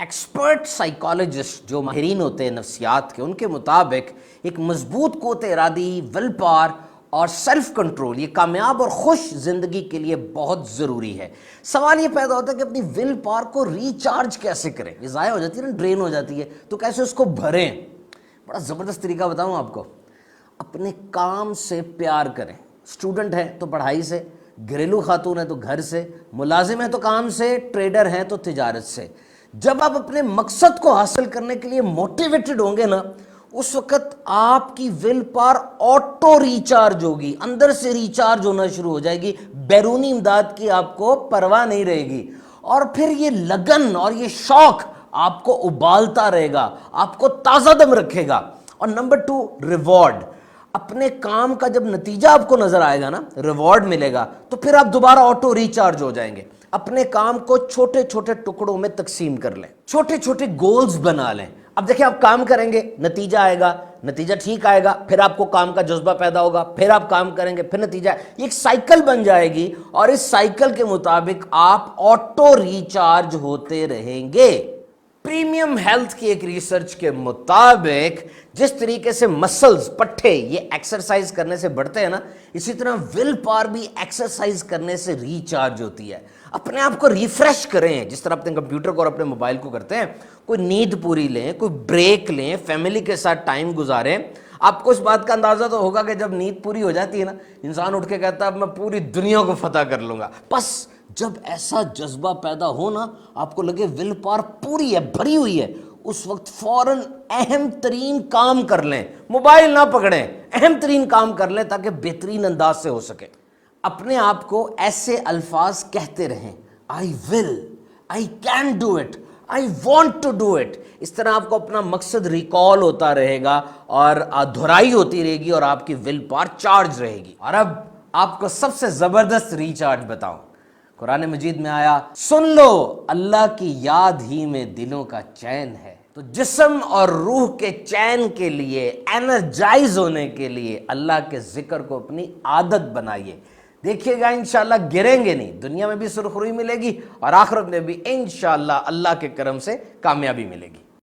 Expert psychologist جو ماہرین ہوتے ہیں نفسیات کے، ان کے مطابق ایک مضبوط قوت ارادی، ول پاور اور سیلف کنٹرول یہ کامیاب اور خوش زندگی کے لیے بہت ضروری ہے۔ سوال یہ پیدا ہوتا ہے کہ اپنی ول پاور کو ریچارج کیسے کریں؟ یہ ضائع ہو جاتی ہے نا، ڈرین ہو جاتی ہے، تو کیسے اس کو بھریں؟ بڑا زبردست طریقہ بتاؤں آپ کو، اپنے کام سے پیار کریں۔ اسٹوڈنٹ ہے تو پڑھائی سے، گھریلو خاتون ہے تو گھر سے، ملازم ہے تو کام سے، ٹریڈر ہیں تو تجارت سے۔ جب آپ اپنے مقصد کو حاصل کرنے کے لیے موٹیویٹڈ ہوں گے نا، اس وقت آپ کی ول پاور آٹو ریچارج ہوگی، اندر سے ریچارج ہونا شروع ہو جائے گی، بیرونی امداد کی آپ کو پرواہ نہیں رہے گی، اور پھر یہ لگن اور یہ شوق آپ کو ابالتا رہے گا، آپ کو تازہ دم رکھے گا۔ اور نمبر 2، ریوارڈ۔ اپنے کام کا جب نتیجہ آپ کو نظر آئے گا نا، ریوارڈ ملے گا، تو پھر آپ دوبارہ آٹو ریچارج ہو جائیں گے۔ اپنے کام کو چھوٹے چھوٹے ٹکڑوں میں تقسیم کر لیں، چھوٹے چھوٹے گولز بنا لیں۔ اب دیکھیں، آپ کام کریں گے، نتیجہ آئے گا، نتیجہ ٹھیک آئے گا، پھر آپ کو کام کا جذبہ پیدا ہوگا، پھر آپ کام کریں گے، پھر نتیجہ، یہ ایک سائیکل بن جائے گی، اور اس سائیکل کے مطابق آپ آٹو ریچارج ہوتے رہیں گے۔ پریمیم ہیلتھ کی ایک ریسرچ کے مطابق جس طریقے سے مسلز، پٹھے، یہ ایکسرسائز کرنے سے بڑھتے ہیں نا، اسی طرح ول پاور بھی ایکسرسائز کرنے سے ریچارج ہوتی ہے۔ اپنے آپ کو ریفریش کریں، جس طرح اپنے کمپیوٹر کو اور اپنے موبائل کو کرتے ہیں۔ کوئی نیند پوری لیں، کوئی بریک لیں، فیملی کے ساتھ ٹائم گزاریں۔ آپ کو اس بات کا اندازہ تو ہوگا کہ جب نیند پوری ہو جاتی ہے نا، انسان اٹھ کے کہتا ہے اب میں پوری دنیا کو فتح کر لوں گا۔ بس جب ایسا جذبہ پیدا ہو نا، آپ کو لگے ول پاور پوری ہے، بھری ہوئی ہے، اس وقت فوراً اہم ترین کام کر لیں، موبائل نہ پکڑیں، اہم ترین کام کر لیں تاکہ بہترین انداز سے ہو سکے۔ اپنے آپ کو ایسے الفاظ کہتے رہیں، I will, I can do it, I want to do it. اس طرح آپ کو اپنا مقصد ریکال ہوتا رہے گا اور دہرائی ہوتی رہے گی، اور آپ کی ول پاور چارج رہے گی۔ اور اب آپ کو سب سے زبردست ریچارج بتاؤں، قرآن مجید میں آیا، سن لو اللہ کی یاد ہی میں دلوں کا چین ہے۔ تو جسم اور روح کے چین کے لیے، انرجائز ہونے کے لیے اللہ کے ذکر کو اپنی عادت بنائیے۔ دیکھیے گا انشاءاللہ گریں گے نہیں، دنیا میں بھی سرخروئی ملے گی، اور آخرت میں بھی انشاءاللہ اللہ کے کرم سے کامیابی ملے گی۔